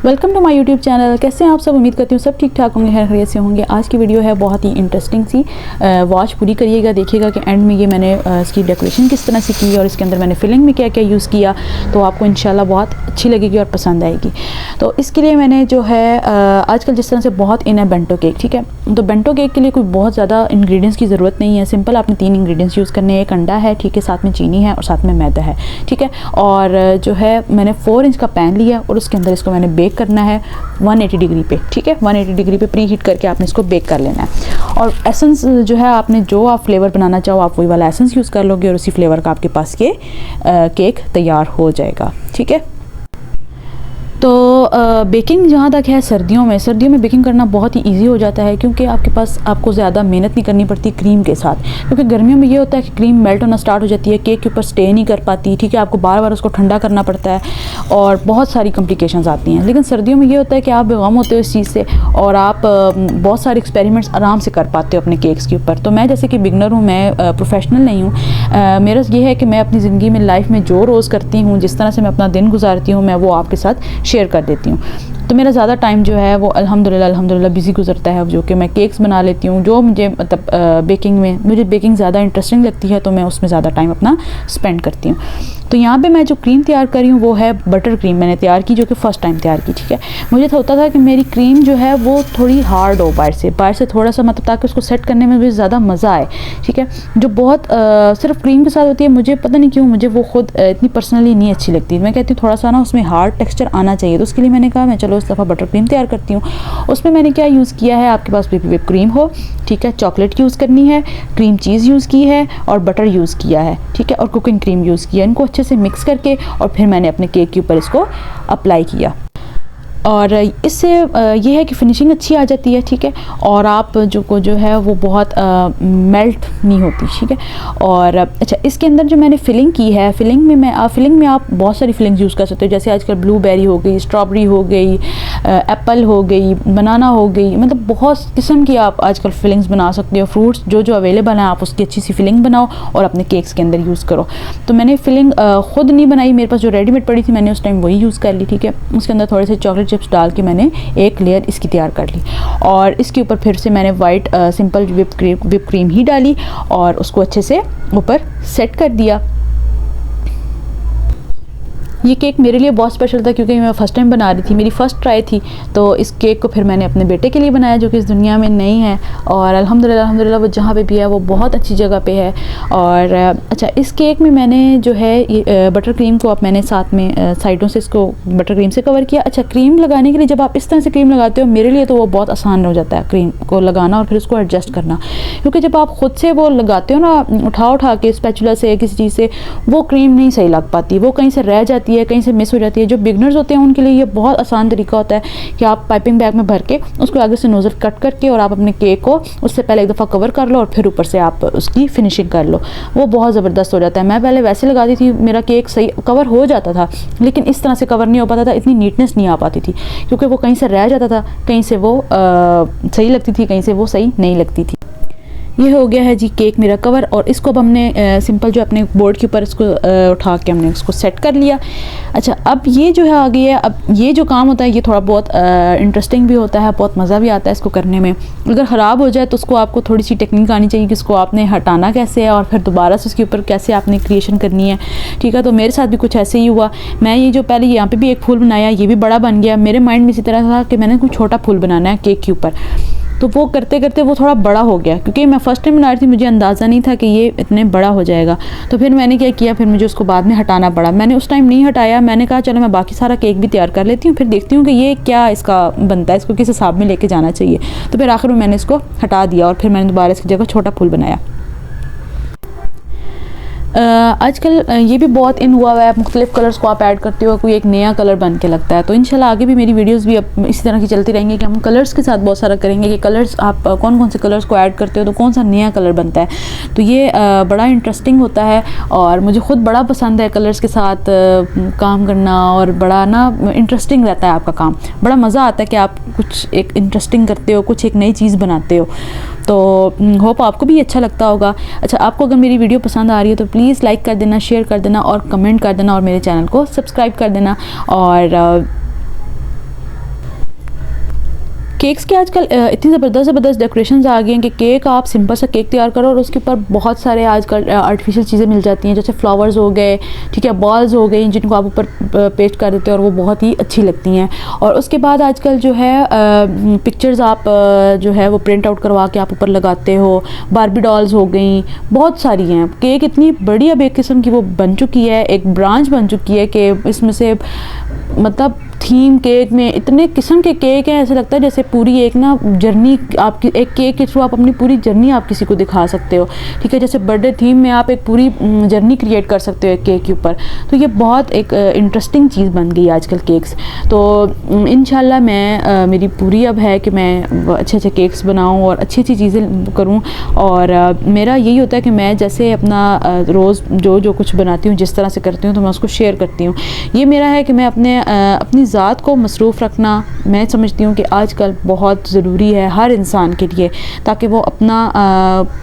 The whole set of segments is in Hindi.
Welcome to my YouTube channel. कैसे हैं आप सब? उम्मीद करती हूँ सब ठीक ठाक होंगे, खैरियत से होंगे। आज की वीडियो है बहुत ही इंटरेस्टिंग सी, वॉच पूरी करिएगा, देखिएगा कि एंड में ये मैंने इसकी डेकोरेशन किस तरह से की और इसके अंदर मैंने फिलिंग में क्या क्या यूज़ किया, तो आपको इंशाल्लाह बहुत अच्छी लगेगी और पसंद आएगी। तो इसके लिए मैंने जो है आजकल जिस तरह से बहुत इन है बेंटो केक, ठीक है। तो बेंटो केक के लिए कोई बहुत ज़्यादा इंग्रेडिएंट्स की ज़रूरत नहीं है। सिंपल आपने 3 इंग्रेडिएंट्स यूज़ करने हैं। एक अंडा है, ठीक है, साथ में चीनी है और साथ में मैदा है, ठीक है। और जो है मैंने 4 इंच का पैन लिया और उसके अंदर इसको मैंने बेक करना है 180 डिग्री पे, ठीक है। 180 डिग्री पे प्री हीट करके आपने इसको बेक कर लेना है। और एसेंस जो है आपने जो आप फ्लेवर बनाना चाहो आप वही वाला एसेंस यूज़ कर लोगे और उसी फ्लेवर का आपके पास ये केक तैयार हो जाएगा, ठीक है। तो बेकिंग जहाँ तक है, सर्दियों में बेकिंग करना बहुत ही इजी हो जाता है, क्योंकि आपको ज़्यादा मेहनत नहीं करनी पड़ती क्रीम के साथ। क्योंकि गर्मियों में ये होता है कि क्रीम मेल्ट होना स्टार्ट हो जाती है, केक के ऊपर स्टे नहीं कर पाती, ठीक है। आपको बार बार उसको ठंडा करना पड़ता है और बहुत सारी कॉम्प्लिकेशंस आती हैं। लेकिन सर्दियों में ये होता है कि आप बेगम होते हो इस चीज़ से और आप बहुत सारे एक्सपेरिमेंट्स आराम से कर पाते हो अपने केक्स के ऊपर। तो मैं जैसे कि बिगनर हूँ, मैं प्रोफेशनल नहीं हूँ। मेरा ये है कि मैं अपनी ज़िंदगी में लाइफ में जो रोज़ करती हूँ, जिस तरह से मैं अपना दिन गुजारती हूँ, मैं वो आपके साथ शेयर कर देती हूँ। तो मेरा ज़्यादा टाइम जो है वो अल्हम्दुलिल्लाह बिज़ी गुजरता है, जो कि मैं केक्स बना लेती हूँ। जो मुझे मतलब मुझे बेकिंग ज़्यादा इंटरेस्टिंग लगती है, तो मैं उसमें ज़्यादा टाइम अपना स्पेंड करती हूँ। तो यहाँ पे मैं जो क्रीम तैयार कर रही हूँ वो है बटर क्रीम मैंने तैयार की, जो कि फ़र्स्ट टाइम तैयार की, ठीक है। मुझे होता था कि मेरी क्रीम जो है वो थोड़ी हार्ड हो बाहर से थोड़ा सा, मतलब ताकि उसको सेट करने में मुझे ज़्यादा मज़ा आए, ठीक है। जो बहुत सिर्फ क्रीम के साथ होती है, मुझे पता नहीं क्यों मुझे वो खुद इतनी पर्सनली नहीं अच्छी लगती। मैं कहती हूँ थोड़ा सा ना उसमें हार्ड टेक्स्चर आना चाहिए। तो उसके लिए मैंने कहा मैं चलो इस दफ़ा बटर क्रीम तैयार करती हूँ। उसमें मैंने क्या यूज़ किया है, आपके पास व्हिप क्रीम हो, ठीक है, चॉकलेट यूज़ करनी है, क्रीम चीज़ यूज़ की है और बटर यूज़ किया है, ठीक है, और कुकिंग क्रीम यूज़ किया। इनको अच्छे से मिक्स करके और फिर मैंने अपने केक के ऊपर इसको अप्लाई किया। और इससे ये है कि फिनिशिंग अच्छी आ जाती है, ठीक है। और आप जो है वो बहुत मेल्ट नहीं होती, ठीक है। और अच्छा, इसके अंदर जो मैंने फिलिंग की है, फिलिंग में आप बहुत सारी फिलिंग्स यूज़ कर सकते हो। जैसे आजकल ब्लूबेरी हो गई, स्ट्रॉबेरी हो गई, एप्पल हो गई, बनाना हो गई, मतलब बहुत किस्म की आप आजकल फिलिंग्स बना सकते हो। फ्रूट्स जो अवेलेबल हैं आप उसकी अच्छी सी फिलिंग बनाओ और अपने केक्स के अंदर यूज़ करो। तो मैंने फिलिंग ख़ुद नहीं बनाई, मेरे पास जो रेडीमेड पड़ी थी मैंने उस टाइम वही यूज़ कर ली, ठीक है। उसके अंदर थोड़े से चॉकलेट चिप्स डाल के मैंने एक लेयर इसकी तैयार कर ली और इसके ऊपर फिर से मैंने वाइट सिंपल व्हिप क्रीम ही डाली और उसको अच्छे से ऊपर सेट कर दिया। ये केक मेरे लिए बहुत स्पेशल था क्योंकि मैं फ़र्स्ट टाइम बना रही थी, मेरी फ़र्स्ट ट्राई थी। तो इस केक को फिर मैंने अपने बेटे के लिए बनाया, जो कि इस दुनिया में नहीं है। और अल्हम्दुलिल्लाह वो जहाँ पे भी है वो बहुत अच्छी जगह पे है। और अच्छा, इस केक में मैंने जो है ये बटर क्रीम को अब मैंने साथ में साइडों से इसको बटर क्रीम से कवर किया। अच्छा, क्रीम लगाने के लिए जब आप इस तरह से क्रीम लगाते हो, मेरे लिए तो वो बहुत आसान हो जाता है क्रीम को लगाना और फिर उसको एडजस्ट करना। क्योंकि जब आप ख़ुद से वो लगाते हो ना, उठा के स्पैचुला से किसी चीज़ से, वो क्रीम नहीं सही लग पाती, वो कहीं से रह जाती है, कहीं से मिस हो जाती है। जो बिगनर्स होते हैं उनके लिए ये बहुत आसान तरीका होता है कि आप पाइपिंग बैग में भर के उसको आगे से नोज़ल कट करके और आप अपने केक को उससे पहले एक दफ़ा कवर कर लो और फिर ऊपर से आप उसकी फिनिशिंग कर लो। वो बहुत ज़बरदस्त हो जाता है। मैं पहले वैसे लगाती थी, मेरा केक सही कवर हो जाता था, लेकिन इस तरह से कवर नहीं हो पाता था, इतनी नीटनेस नहीं आ पाती थी, क्योंकि वो कहीं से रह जाता था, कहीं से वो सही लगती थी, कहीं से वो सही नहीं लगती थी। ये हो गया है जी केक मेरा कवर। और इसको अब हमने सिंपल जो अपने बोर्ड के ऊपर इसको उठा के हमने इसको सेट कर लिया। अच्छा, अब ये जो है आ गई है, अब ये जो काम होता है ये थोड़ा बहुत इंटरेस्टिंग भी होता है, बहुत मज़ा भी आता है इसको करने में। अगर ख़राब हो जाए तो उसको आपको थोड़ी सी टेक्निक आनी चाहिए कि इसको आपने हटाना कैसे है और फिर दोबारा से उसके ऊपर कैसे आपने क्रिएशन करनी है, ठीक है। तो मेरे साथ भी कुछ ऐसे ही हुआ। मैं ये जो पहले यहाँ पर भी एक फूल बनाया, ये भी बड़ा बन गया। मेरे माइंड में इसी तरह था कि मैंने कुछ छोटा फूल बनाना है केक के ऊपर, तो वो करते करते वो थोड़ा बड़ा हो गया, क्योंकि मैं फ़र्स्ट टाइम बना रही थी, मुझे अंदाज़ा नहीं था कि ये इतने बड़ा हो जाएगा। तो फिर मैंने क्या किया, फिर मुझे उसको बाद में हटाना पड़ा। मैंने उस टाइम नहीं हटाया, मैंने कहा चलो मैं बाकी सारा केक भी तैयार कर लेती हूँ, फिर देखती हूँ कि ये क्या इसका बनता है, इसको किस हिसाब में लेके जाना चाहिए। तो फिर आखिर में मैंने इसको हटा दिया और फिर मैंने दोबारा इसकी जगह छोटा फूल बनाया। आजकल ये भी बहुत इन हुआ है, मुख्तलिफ़ कलर्स को आप ऐड करते हो, कोई एक नया कलर बन के लगता है। तो इंशाल्लाह आगे भी मेरी वीडियोस भी अब इसी तरह की चलती रहेंगी कि हम कलर्स के साथ बहुत सारा करेंगे कि कलर्स आप कौन कौन से कलर्स को ऐड करते हो तो कौन सा नया कलर बनता है। तो ये बड़ा इंटरेस्टिंग होता है और मुझे ख़ुद बड़ा पसंद है कलर्स के साथ काम करना, और बड़ा ना इंटरेस्टिंग रहता है आपका काम, बड़ा मज़ा आता है कि आप कुछ एक इंटरेस्टिंग करते हो, कुछ एक नई चीज़ बनाते हो। तो होप आपको भी अच्छा लगता होगा। अच्छा, आपको अगर मेरी वीडियो पसंद आ रही है तो प्लीज़ लाइक कर देना, शेयर कर देना और कमेंट कर देना और मेरे चैनल को सब्सक्राइब कर देना। और केक्स के आजकल इतनी ज़बरदस्त डेकोरेशंस आ गई हैं कि केक आप सिंपल सा केक तैयार करो और उसके ऊपर बहुत सारे आजकल आर्टिफिशियल चीज़ें मिल जाती हैं, जैसे फ्लावर्स हो गए, ठीक है, बॉल्स हो गई, जिनको आप ऊपर पेस्ट कर देते हो और वो बहुत ही अच्छी लगती हैं। और उसके बाद आजकल जो है पिक्चर्स आप जो है वो प्रिंट आउट करवा के आप ऊपर लगाते हो। बारबी डॉल्स हो गई, बहुत सारी हैं। केक इतनी बड़ी अब एक किस्म की वो बन चुकी है, एक ब्रांच बन चुकी है कि इसमें से मतलब थीम केक में इतने किस्म के केक हैं, ऐसा लगता है जैसे पूरी एक ना जर्नी आपकी, एक केक के थ्रू आप अपनी पूरी जर्नी आप किसी को दिखा सकते हो, ठीक है। जैसे बर्थडे थीम में आप एक पूरी जर्नी क्रिएट कर सकते हो एक केक के ऊपर। तो ये बहुत एक इंटरेस्टिंग चीज़ बन गई आजकल केक्स। तो इंशाल्लाह मैं मेरी पूरी अब है कि मैं अच्छे अच्छे केक्स बनाऊँ और अच्छी अच्छी चीज़ें करूँ। और मेरा यही होता है कि मैं जैसे अपना रोज़ जो कुछ बनाती हूँ, जिस तरह से करती हूँ, तो मैं उसको शेयर करती हूँ। ये मेरा है कि मैं अपनी ज़ात को मसरूफ़ रखना मैं समझती हूँ कि आजकल बहुत ज़रूरी है हर इंसान के लिए, ताकि वो अपना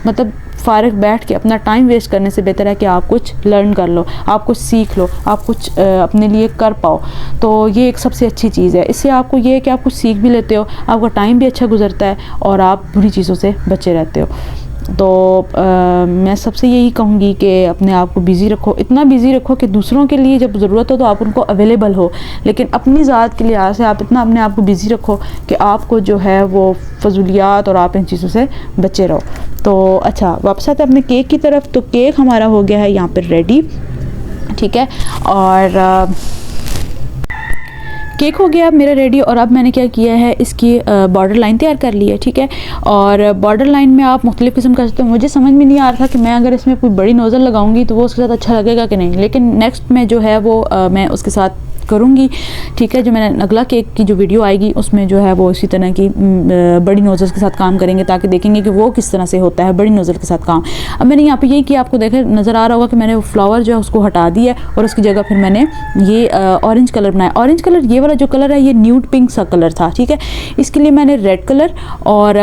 मतलब फ़ारिग बैठ के अपना टाइम वेस्ट करने से बेहतर है कि आप कुछ लर्न कर लो, आप कुछ सीख लो, आप कुछ अपने लिए कर पाओ। तो ये एक सबसे अच्छी चीज़ है। इससे आपको ये है कि आप कुछ सीख भी लेते हो, आपका टाइम भी अच्छा गुजरता है और आप बुरी चीज़ों से बचे रहते हो। तो मैं सबसे यही कहूँगी कि अपने आप को बिज़ी रखो, इतना बिज़ी रखो कि दूसरों के लिए जब ज़रूरत हो तो आप उनको अवेलेबल हो, लेकिन अपनी ज़ात के लिहाज से आप इतना अपने आप को बिज़ी रखो कि आपको जो है वो फजूलियात और आप इन चीज़ों से बचे रहो। तो अच्छा, वापस आते हैं अपने केक की तरफ। तो केक हमारा हो गया है यहाँ पर रेडी, ठीक है। और केक हो गया अब मेरा रेडी। और अब मैंने क्या किया है, इसकी बॉर्डर लाइन तैयार कर ली है, ठीक है। और बॉर्डर लाइन में आप मुख्तलिफ़ किस्म कर सकते हो। मुझे समझ में नहीं आ रहा था कि मैं अगर इसमें कोई बड़ी नोज़ल लगाऊंगी तो वो उसके साथ अच्छा लगेगा कि नहीं, लेकिन नेक्स्ट में जो है वो मैं उसके साथ करूँगी, ठीक है। जो मैंने अगला केक की जो वीडियो आएगी उसमें जो है वो इसी तरह की बड़ी नोज़ल्स के साथ काम करेंगे, ताकि देखेंगे कि वो किस तरह से होता है बड़ी नोज़ल के साथ काम। अब मैंने यहाँ पे यही किया, आपको देखे नज़र आ रहा होगा कि मैंने वो फ्लावर जो है उसको हटा दिया और उसकी जगह फिर मैंने ये ऑरेंज कलर बनाया। ऑरेंज कलर, ये वाला जो कलर है ये न्यूड पिंक सा कलर था, ठीक है। इसके लिए मैंने रेड कलर और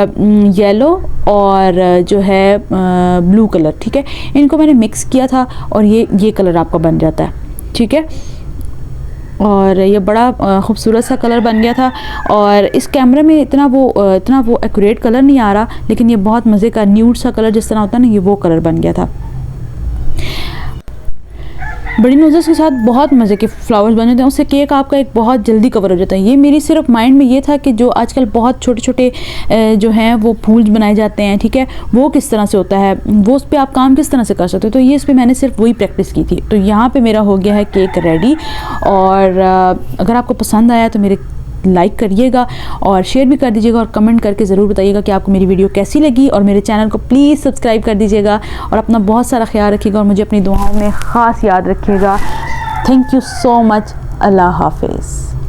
येलो और जो है ब्लू कलर, ठीक है, इनको मैंने मिक्स किया था और ये कलर आपका बन जाता है, ठीक है। और ये बड़ा खूबसूरत सा कलर बन गया था। और इस कैमरे में इतना वो एक्यूरेट कलर नहीं आ रहा, लेकिन ये बहुत मज़े का न्यूड सा कलर जिस तरह होता है ना, ये वो कलर बन गया था। बड़ी नोज़ल्स के साथ बहुत मज़े के फ्लावर्स बने थे, उससे केक आपका एक बहुत जल्दी कवर हो जाता है। ये मेरी सिर्फ माइंड में ये था कि जो आजकल बहुत छोटे छोटे जो हैं वो फूल बनाए जाते हैं, ठीक है, वो किस तरह से होता है, वो उस पर आप काम किस तरह से कर सकते हो। तो ये इस पर मैंने सिर्फ वही प्रैक्टिस की थी। तो यहाँ पे मेरा हो गया है केक रेडी। और अगर आपको पसंद आया तो मेरे लाइक करिएगा और शेयर भी कर दीजिएगा और कमेंट करके ज़रूर बताइएगा कि आपको मेरी वीडियो कैसी लगी। और मेरे चैनल को प्लीज़ सब्सक्राइब कर दीजिएगा और अपना बहुत सारा ख्याल रखिएगा और मुझे अपनी दुआओं में ख़ास याद रखिएगा। Thank you so much. अल्लाह हाफिज़।